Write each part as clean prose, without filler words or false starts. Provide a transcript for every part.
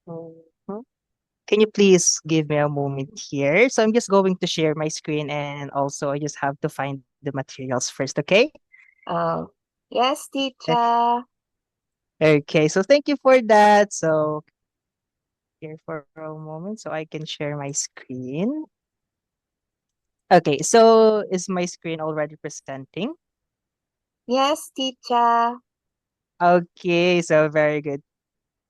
Mhm. Can you please give me a moment here? So I'm just going to share my screen and also I just have to find the materials first, okay? Oh, yes, Eh, teacher. Okay, so thank you for that. So here for a moment so I can share my screen. Okay, so is my screen already presenting? Yes, teacher. Okay, so very good.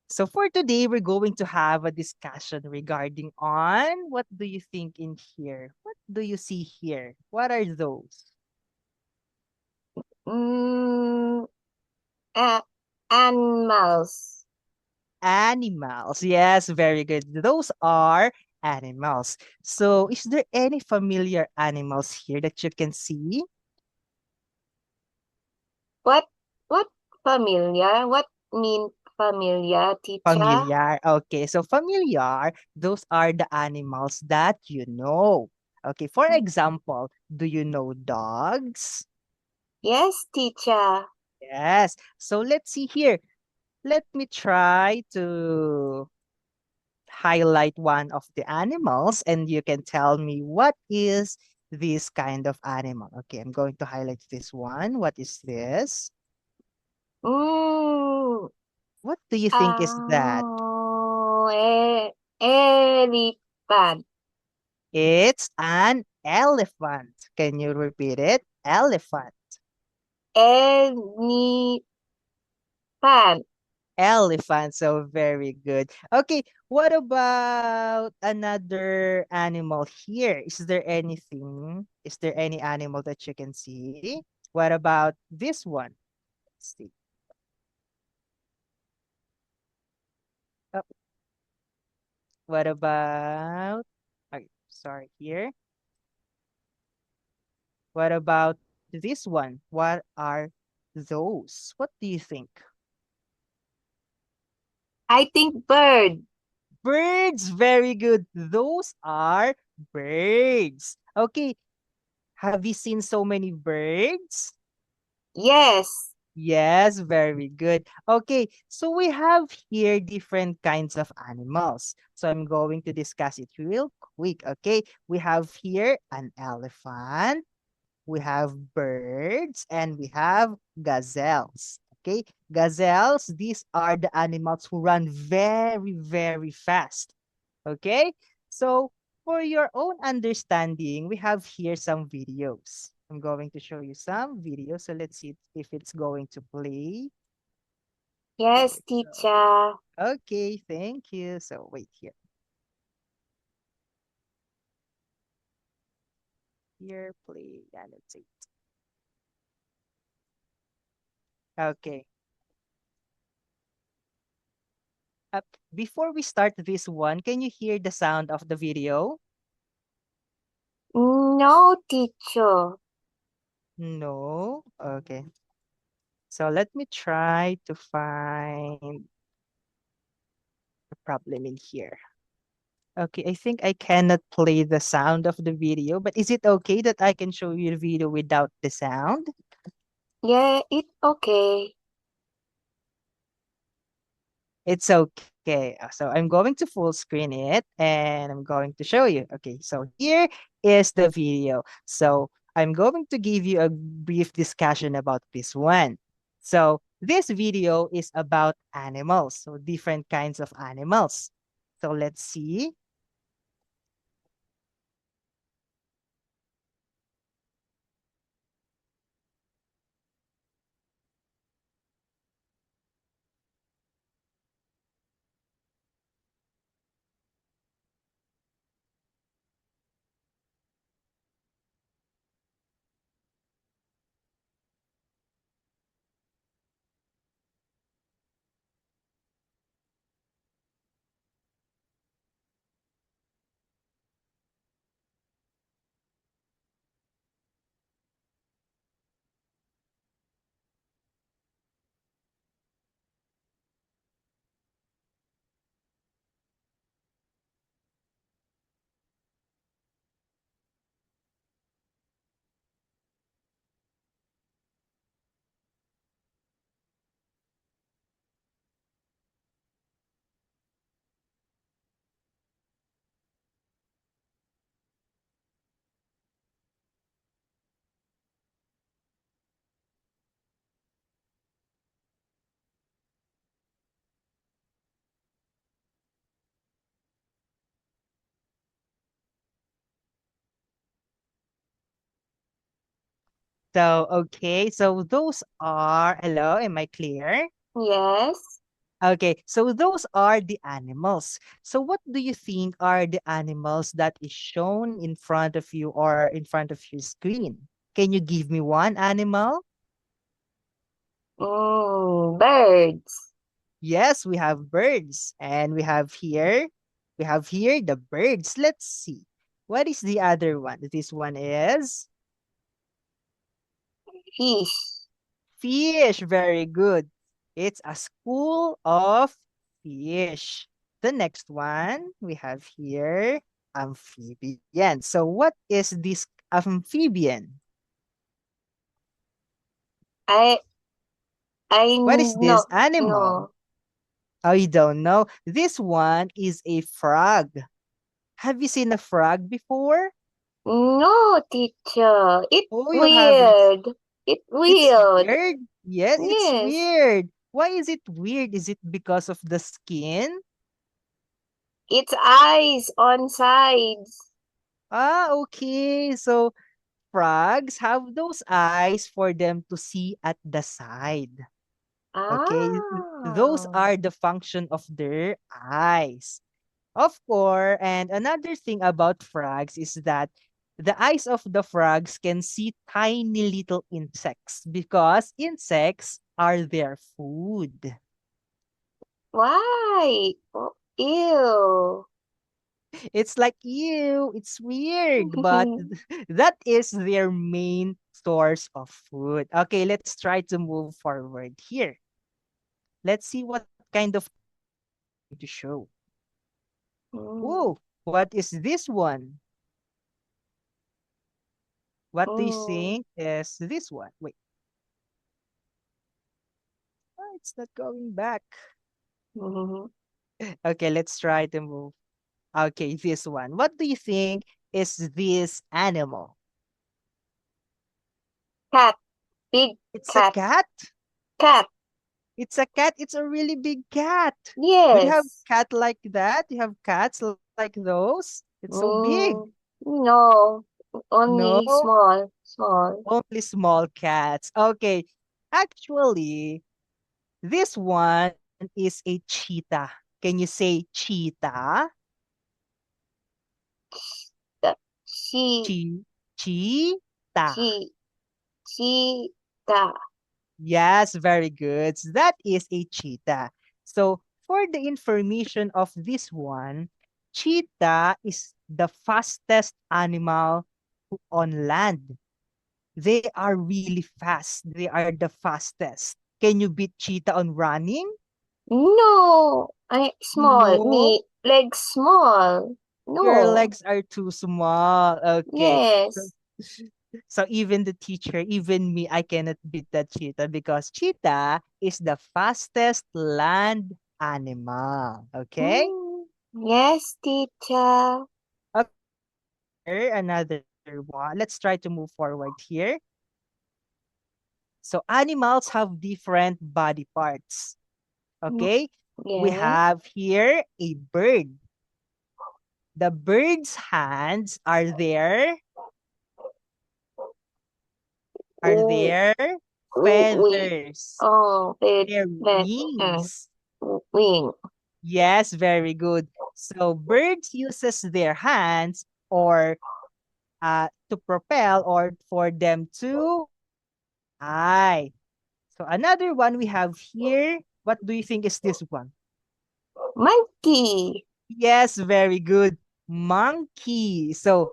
So for today, we're going to have a discussion regarding on what do you think in here? What do you see here? What are those? Mm, a- animals. Animals. Yes, very good. Those are animals. So is there any familiar animals here that you can see? What what familiar? What mean familiar, teacher? Familiar. Okay, so familiar, those are the animals that you know. Okay, for example, do you know dogs? Yes, teacher. Yes. So let's see here. Let me try to highlight one of the animals and you can tell me what is this kind of animal. Okay, I'm going to highlight this one. What is this? Mm, What do you think is that? oh, elephant. It's an elephant. Can you repeat it? Elephant. Elephant. Elephant. So very good. Okay, what about another animal here? Is there anything? Is there any animal that you can see? What about this one? Let's see. Oh, what about? Okay, sorry here. What about this one? What are those? What do you think? I think bird. Birds. Very good. Those are birds. Okay, have you seen so many birds? Yes. Yes, very good. Okay, so we have here different kinds of animals. So I'm going to discuss it real quick. Okay, we have here an elephant, we have birds, and we have gazelles. Okay, gazelles, these are the animals who run very, very fast. Okay, so for your own understanding, we have here some videos. I'm going to show you some videos. So let's see if it's going to play. Yes, Here. teacher. Okay, thank you. So wait here. Here, play. Yeah, let's see. Okay. Uh, Before we start this one, can you hear the sound of the video? No, teacher. No. Okay. So let me try to find the problem in here. Okay, I think I cannot play the sound of the video, but is it okay that I can show you the video without the sound? Yeah, it's okay. It's okay. So I'm going to full screen it and I'm going to show you. Okay, so here is the video. So I'm going to give you a brief discussion about this one. So this video is about animals, so different kinds of animals. So let's see. So, okay. So those are, hello, am I clear? Yes. Okay, so those are the animals. So what do you think are the animals that is shown in front of you or in front of your screen? Can you give me one animal? Birds. Yes, we have birds. And we have here the birds. Let's see. What is the other one? This one is Fish. fish. Very good. It's a school of fish. The next one we have here amphibian. So what is this amphibian? I I What is no this animal? no Oh, you don't know? This one is a frog. Have you seen a frog before? no, teacher. It Oh, you haven't. weird. It It's weird. weird. Yes, it's Yes. weird. Why is it weird? Is it because of the skin? Its eyes on sides. Ah, okay. So frogs have those eyes for them to see at the side. Okay, those Ah. are the function of their eyes. Of course, and another thing about frogs is that the eyes of the frogs can see tiny little insects because insects are their food. Why? Oh, ew. It's like, ew, it's weird, but that is their main source of food. Okay, let's try to move forward here. Let's see what kind of to show. Mm, Oh, what is this one? What do you mm, think is this one? Wait, it's not going back. mhm. Okay, let's try to move. Okay, this one. What do you think is this animal? Cat. Big It's a cat. cat? Cat. It's a cat. It's a really big cat. Do you have Yes. cat like that? You have cats like those? It's so big. No. No, Only small. Small. only small cats. Okay. Actually, this one is a cheetah. Can you say cheetah? The she Cheetah. she cheetah. Yes, very good. So that is a cheetah. So for the information of this one, cheetah is the fastest animal on land. They are really fast. They are the fastest. Can you beat cheetah on running? No. I small. No, Me legs small. your No. legs are too small. Okay. So, Yes. so even the teacher, even me, I cannot beat that cheetah because cheetah is the fastest land animal. Okay? Yes, teacher. Okay, another one. Let's try to move forward here. So animals have different body parts. Mm, Okay? We yes. have here a bird. The bird's hands are Ooh, there we. feathers. Oh, Their that, wings. wing. Yes, very good. So birds uses their hands or to propel or for them to fly. So another one we have here. What do you think is this one? Monkey. Yes, very good. Monkey. So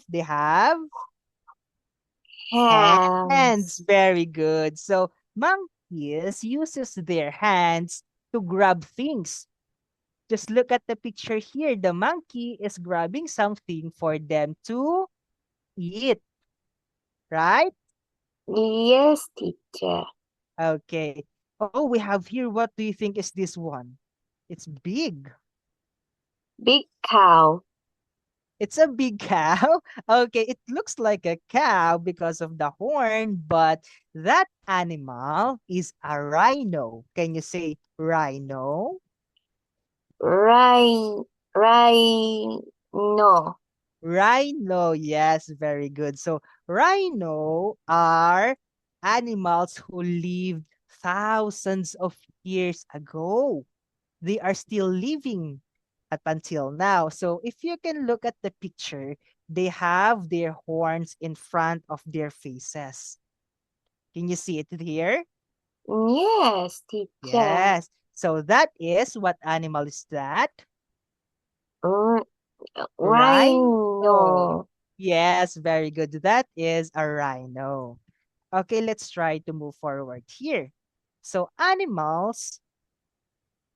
they have hands. Hands. Very good. So monkeys uses their hands to grab things. Just look at the picture here. The monkey is grabbing something for them to eat, right? Yes, teacher. Okay. Oh, we have here. What do you think is this one? It's big. Big cow. It's a big cow. Okay, it looks like a cow because of the horn, but that animal is a rhino. Can you say rhino? Rhino. Rhino. Rhino. Yes, very good. So rhino are animals who lived thousands of years ago. They are still living up until now. So if you can look at the picture, they have their horns in front of their faces. Can you see it here? Yes, teacher. Yes. So that is, what animal is that? Mm, Rhino. Rhino. Yes, very good. That is a rhino. Okay, let's try to move forward here. So animals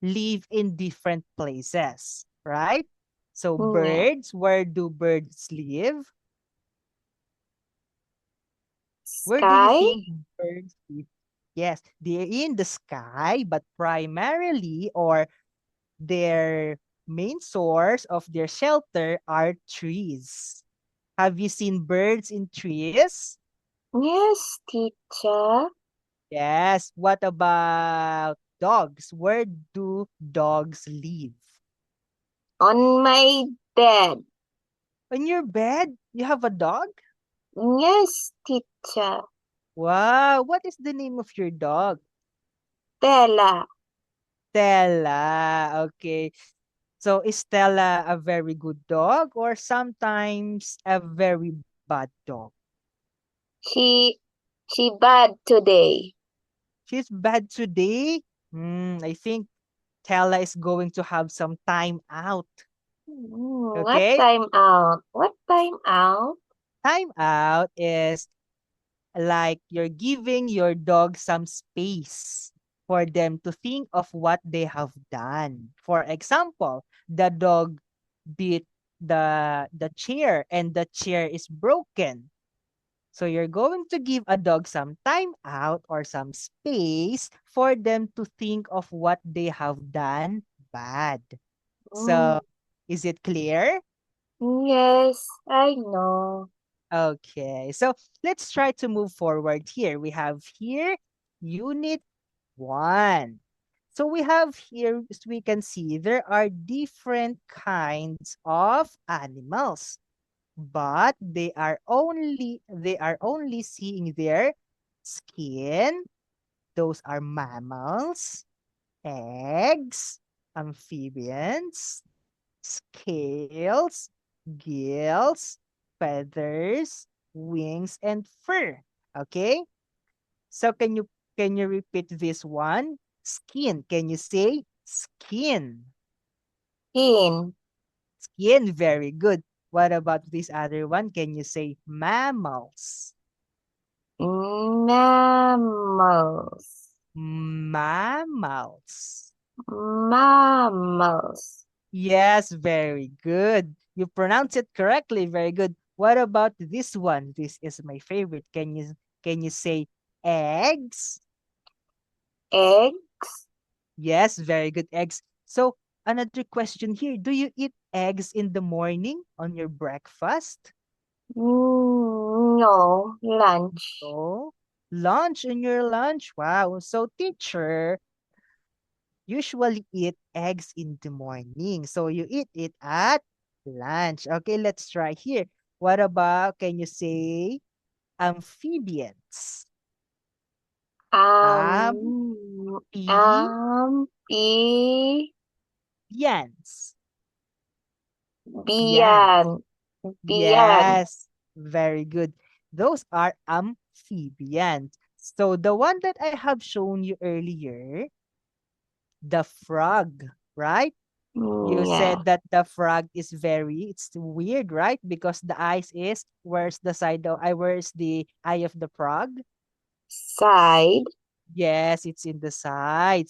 live in different places, right? So Yeah. birds, where do birds live? Where do you Sky? think birds live? Yes, they're in the sky, but primarily, or their main source of their shelter are trees. Have you seen birds in trees? Yes, teacher. Yes. What about dogs? Where do dogs live? On my bed. On your bed? You have a dog? Yes, teacher. Wow. What is the name of your dog? Bella. Stella. Okay. So is Stella a very good dog or sometimes a very bad dog? She she bad today. She's bad today. I think Stella is going to have some time out. What Okay? time out? What time out? Time out is like you're giving your dog some space for them to think of what they have done. For example, the dog beat the chair and the chair is broken. So you're going to give a dog some time out or some space for them to think of what they have done bad. So Mm, is it clear? yes, I know. Okay, so let's try to move forward here. We have here unit 1. So we have here, as we can see, there are different kinds of animals, but they are only seeing their skin. Those are mammals, eggs, amphibians, scales, gills, feathers, wings, and fur. Okay? So can you repeat this one? Skin. Can you say skin? In Skin, very good. What about this other one? Can you say mammals? mammals. Mammals. Mammals. Yes, very good. You pronounce it correctly. Very good. What about this one? This is my favorite. Can you say eggs? Eggs. Yes, very good. Eggs. So another question here. Do you eat eggs in the morning on your breakfast? No, lunch. No. Lunch in your lunch? Wow. So teacher usually eat eggs in the morning. So you eat it at lunch. Okay, let's try here. What about, can you say amphibians? Um, Amphibians. um, be, Yan. beyond, beyond. Yes. Very good. Those are amphibians. So the one that I have shown you earlier, the frog, right? You Yeah, said that the frog is it's weird, right? Because the eyes is, where's the eye of the frog? side. Yes, it's in the side.